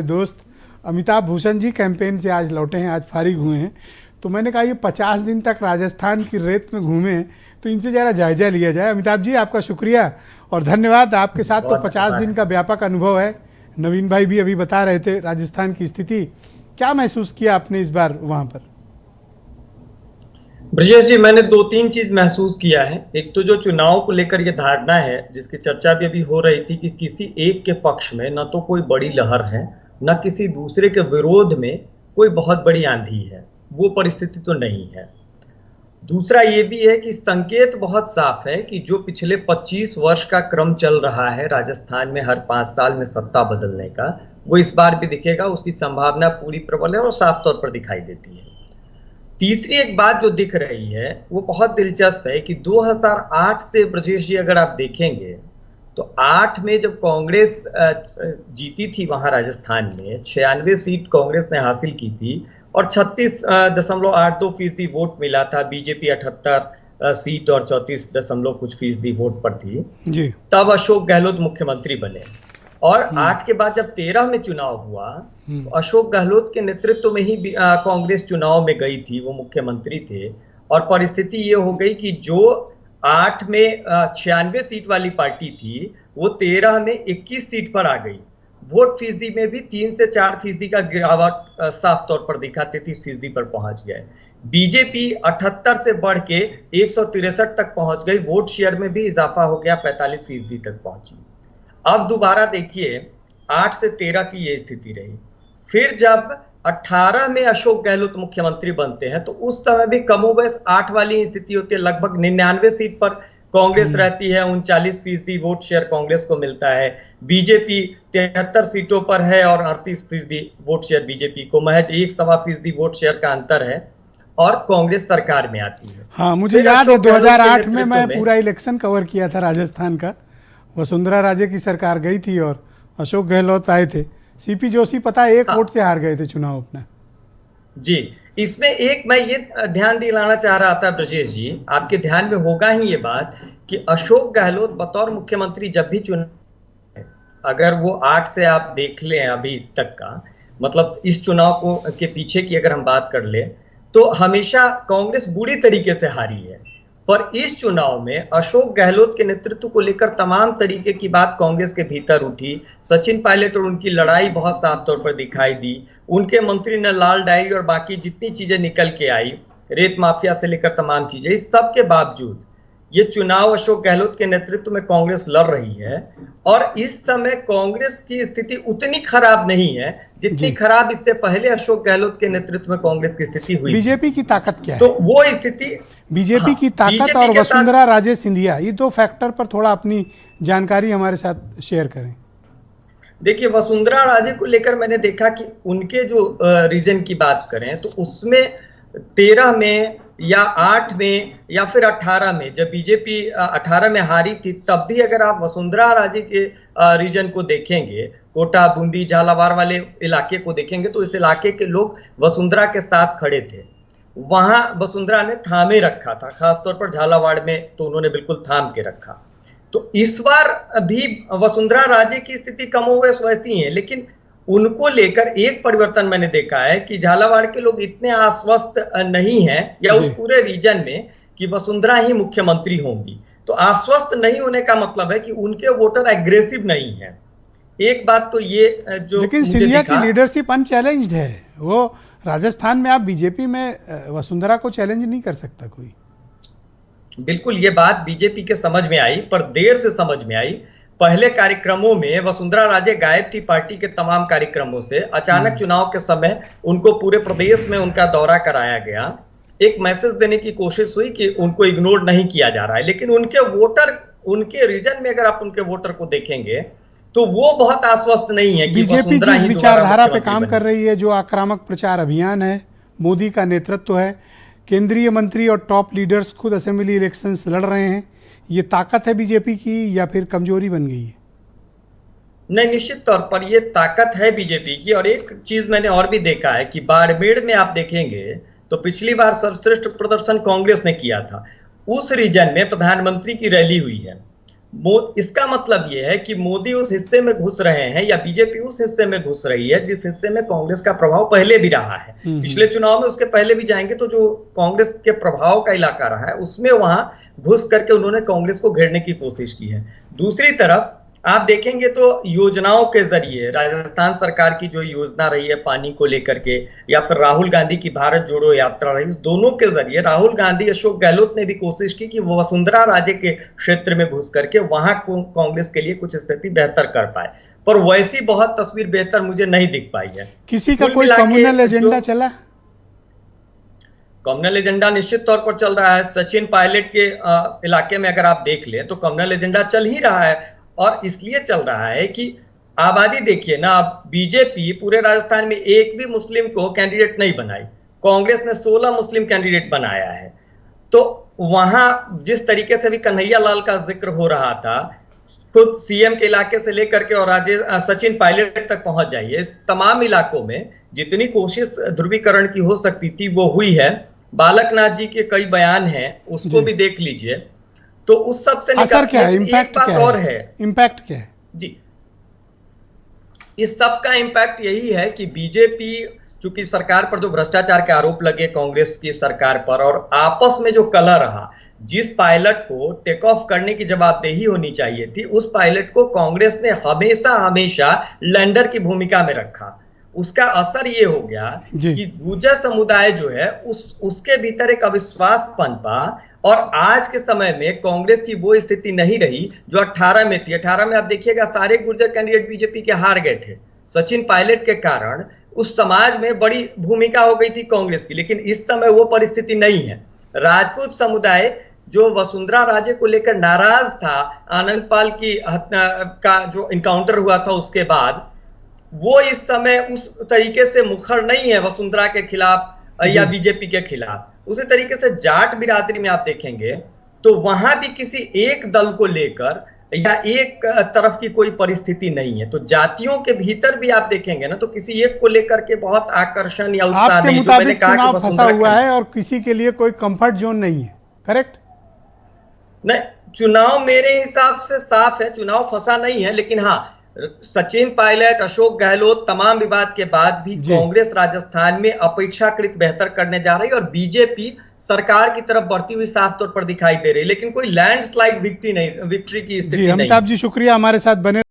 दोस्त अमिताभ भूषण जी कैंपेन से आज लौटे हैं, आज फारिग हुए हैं। तो मैंने कहा ये 50 दिन तक राजस्थान की रेत में घूमे हैं, तो इनसे ज़रा जायजा लिया जाए। अमिताभ जी, आपका शुक्रिया और धन्यवाद। आपके साथ तो 50 दिन का व्यापक अनुभव है। नवीन भाई भी अभी बता रहे थे राजस्थान की स्थिति। क्या महसूस किया आपने इस बार वहाँ पर? ब्रजेश जी, मैंने दो तीन चीज महसूस किया है। एक तो जो चुनाव को लेकर ये धारणा है, जिसकी चर्चा भी अभी हो रही थी कि किसी एक के पक्ष में न तो कोई बड़ी लहर है, न किसी दूसरे के विरोध में कोई बहुत बड़ी आंधी है, वो परिस्थिति तो नहीं है। दूसरा ये भी है कि संकेत बहुत साफ है कि जो पिछले 25 वर्ष का क्रम चल रहा है राजस्थान में हर 5 साल में सत्ता बदलने का, वो इस बार भी दिखेगा। उसकी संभावना पूरी प्रबल है और साफ तौर पर दिखाई देती है। तीसरी एक बात जो दिख रही है वो बहुत दिलचस्प है कि 2008 से ब्रजेश जी अगर आप देखेंगे तो 8 में जब कांग्रेस जीती थी वहां राजस्थान में 96 सीट कांग्रेस ने हासिल की थी और 36.82% वोट मिला था। बीजेपी 78 सीट और 34 कुछ फीसदी वोट पर थी जी। तब अशोक गहलोत मुख्यमंत्री बने और 8 के बाद जब 13 में चुनाव हुआ तो अशोक गहलोत के नेतृत्व में ही कांग्रेस चुनाव में गई थी, वो मुख्यमंत्री थे। और परिस्थिति ये हो गई कि जो 8 में 96 सीट वाली पार्टी थी वो 13 में 21 सीट पर आ गई। वोट फीसदी में भी 3 से 4% का गिरावट साफ तौर पर दिखा, 33% पर पहुंच गए। बीजेपी 78 से बढ़ के 163 तक पहुंच गई। वोट शेयर में भी इजाफा हो गया, 45% तक पहुंची। अब दोबारा देखिए 8 से 13 की ये स्थिति रही। फिर जब 18 में अशोक गहलोत मुख्यमंत्री बनते हैं तो उस समय भी कमोबेश 8 वाली स्थिति होती है। लगभग 99 सीट पर कांग्रेस रहती है, 39% वोट शेयर कांग्रेस को मिलता है। बीजेपी 73 सीटों पर है और 38% वोट शेयर बीजेपी को, महज 1.25% वोट शेयर का अंतर है और कांग्रेस सरकार में आती है। हाँ, मुझे याद है 2008 में मैं पूरा इलेक्शन कवर किया था राजस्थान का। वसुंधरा राजे की सरकार गई थी और अशोक गहलोत आए थे। सीपी जोशी पता है 1 वोट से हार गए थे चुनाव अपना। जी, इसमें एक मैं ये ध्यान दिलाना चाह रहा था ब्रजेश जी, आपके ध्यान में होगा ही ये बात कि अशोक गहलोत बतौर मुख्यमंत्री जब भी चुनाव, अगर वो 8 से आप देख लें अभी तक का, मतलब इस चुनाव को के पीछे की अगर हम बात कर ले तो हमेशा कांग्रेस बुरी तरीके से हारी है। पर इस चुनाव में अशोक गहलोत के नेतृत्व को लेकर तमाम तरीके की बात कांग्रेस के भीतर उठी। सचिन पायलट और उनकी लड़ाई बहुत साफ तौर पर दिखाई दी। उनके मंत्री ने लाल डायरी और बाकी जितनी चीजें निकल के आई, रेत माफिया से लेकर तमाम चीजें, इस सब के बावजूद ये चुनाव अशोक गहलोत के नेतृत्व में कांग्रेस लड़ रही है। और इस समय कांग्रेस की स्थिति उतनी खराब नहीं है जितनी खराब इससे पहले अशोक गहलोत के नेतृत्व में कांग्रेस की स्थिति हुई। बीजेपी की ताकत क्या है? तो वो स्थिति बीजेपी की ताकत और वसुंधरा राजे सिंधिया, ये 2 फैक्टर पर थोड़ा अपनी जानकारी हमारे साथ शेयर करें। देखिए, वसुंधरा राजे को लेकर मैंने देखा कि उनके जो रीजन की बात करें तो उसमें 13 में या 8 में या फिर 18 में, जब बीजेपी 18 में हारी थी तब भी अगर आप वसुंधरा राजे के रीजन को देखेंगे, कोटा, बूंदी, झालावाड़ वाले इलाके को देखेंगे तो इस इलाके के लोग वसुंधरा के साथ खड़े थे। वहां वसुंधरा ने थामे रखा था, खासतौर पर झालावाड़ में तो उन्होंने बिल्कुल थाम के रखा। तो इस बार भी वसुंधरा राजे की स्थिति कमोबेश वैसी है, लेकिन उनको लेकर एक परिवर्तन मैंने देखा है कि झालावाड़ के लोग इतने आश्वस्त नहीं हैं या उस पूरे रीजन में कि वसुंधरा ही मुख्यमंत्री होंगी। तो आश्वस्त नहीं होने का मतलब है कि उनके वोटर एग्रेसिव नहीं है। एक बात तो ये जो, लेकिन सिंधिया की लीडरशिप अनचैलेंज्ड है। वो राजस्थान में आप बीजेपी में वसुंधरा को चैलेंज नहीं कर सकता कोई। बिल्कुल, ये बात बीजेपी के समझ में आई, पर देर से समझ में आई। पहले कार्यक्रमों में वसुंधरा राजे गायब थी पार्टी के तमाम कार्यक्रमों से। अचानक चुनाव के समय उनको पूरे प्रदेश में उनका दौरा कराया गया। एक मैसेज देने की कोशिश हुई कि उनको इग्नोर नहीं किया जा रहा है, लेकिन उनके वोटर, उनके रीजन में अगर आप उनके वोटर को देखेंगे तो वो बहुत आश्वस्त नहीं है कि बीजेपी जिस विचारधारा पे काम कर रही है, जो आक्रामक प्रचार अभियान है, मोदी का नेतृत्व है, केंद्रीय मंत्री और टॉप लीडर्स खुद असेंबली इलेक्शंस लड़ रहे हैं, ये ताकत है बीजेपी की या फिर कमजोरी बन गई है? नहीं, निश्चित तौर पर ये ताकत है बीजेपी की। और एक चीज मैंने और भी देखा है कि बाड़मेर में आप देखेंगे तो पिछली बार सर्वश्रेष्ठ प्रदर्शन कांग्रेस ने किया था। उस रीजन में प्रधानमंत्री की रैली हुई है इसका मतलब यह है कि मोदी उस हिस्से में घुस रहे हैं या बीजेपी उस हिस्से में घुस रही है जिस हिस्से में कांग्रेस का प्रभाव पहले भी रहा है। पिछले चुनाव में उसके पहले भी जाएंगे तो जो कांग्रेस के प्रभाव का इलाका रहा है उसमें वहां घुस करके उन्होंने कांग्रेस को घेरने की कोशिश की है। दूसरी तरफ आप देखेंगे तो योजनाओं के जरिए राजस्थान सरकार की जो योजना रही है पानी को लेकर के, या फिर राहुल गांधी की भारत जोड़ो यात्रा रही, दोनों के जरिए राहुल गांधी, अशोक गहलोत ने भी कोशिश की कि वो वसुंधरा राजे के क्षेत्र में घुस करके वहां कांग्रेस के लिए कुछ स्थिति बेहतर कर पाए, पर वैसी बहुत तस्वीर बेहतर मुझे नहीं दिख पाई है। किसी का कोई कम्युनल एजेंडा चला? कम्युनल एजेंडा निश्चित तौर पर चल रहा है। सचिन पायलट के इलाके में अगर आप देख लें तो कम्युनल एजेंडा चल ही रहा है, और इसलिए चल रहा है कि आबादी देखिए ना, अब बीजेपी पूरे राजस्थान में एक भी मुस्लिम को कैंडिडेट नहीं बनाई, कांग्रेस ने 16 मुस्लिम कैंडिडेट बनाया है। तो वहां जिस तरीके से भी कन्हैया लाल का जिक्र हो रहा था, खुद सीएम के इलाके से लेकर के और सचिन पायलट तक पहुंच जाइए, इस तमाम इलाकों में जितनी कोशिश ध्रुवीकरण की हो सकती थी वो हुई है। बालकनाथ जी के कई बयान हैं, उसको भी देख लीजिए। तो उस सब से असर क्या है, इम्पैक्ट क्या है? और है इम्पैक्ट क्या है जी, इस सब का इम्पैक्ट यही है कि बीजेपी, चूंकि सरकार पर जो भ्रष्टाचार के आरोप लगे कांग्रेस की सरकार पर, और आपस में जो कलह रहा, जिस पायलट को टेक ऑफ करने की जवाबदेही होनी चाहिए थी, उस पायलट को कांग्रेस ने हमेशा हमेशा लैंडर की भूमिका में रखा। उसका असर ये हो गया कि गुर्जर समुदाय जो है उसके भीतर एक अविश्वास पनपा, और आज के समय में कांग्रेस की वो स्थिति नहीं रही जो 18 में थी। 18 में आप देखिएगा सारे गुर्जर कैंडिडेट बीजेपी के हार गए थे। सचिन पायलट के कारण उस समाज में बड़ी भूमिका हो गई थी कांग्रेस की, लेकिन इस समय वो परिस्थिति नहीं है। राजपूत समुदाय जो वसुंधरा राजे को लेकर नाराज था, आनंद पाल की हत्या का जो इनकाउंटर हुआ था उसके बाद, वो इस समय उस तरीके से मुखर नहीं है वसुंधरा के खिलाफ या बीजेपी के खिलाफ। उसी तरीके से जाट बिरादरी में आप देखेंगे तो वहां भी किसी एक दल को लेकर या एक तरफ की कोई परिस्थिति नहीं है। तो जातियों के भीतर भी आप देखेंगे ना, तो किसी एक को लेकर के बहुत आकर्षण या उत्साह नहीं। जो मैंने कहा कि फंसा हुआ है और किसी के लिए कोई कंफर्ट जोन नहीं है, करेक्ट? नहीं, चुनाव मेरे हिसाब से साफ है, चुनाव फंसा नहीं है। लेकिन हाँ, सचिन पायलट, अशोक गहलोत, तमाम विवाद के बाद भी कांग्रेस राजस्थान में अपेक्षाकृत बेहतर करने जा रही है, और बीजेपी सरकार की तरफ बढ़ती हुई साफ तौर पर दिखाई दे रही है, लेकिन कोई लैंडस्लाइड विक्ट्री की स्थिति नहीं। अमिताभ जी शुक्रिया हमारे साथ बने।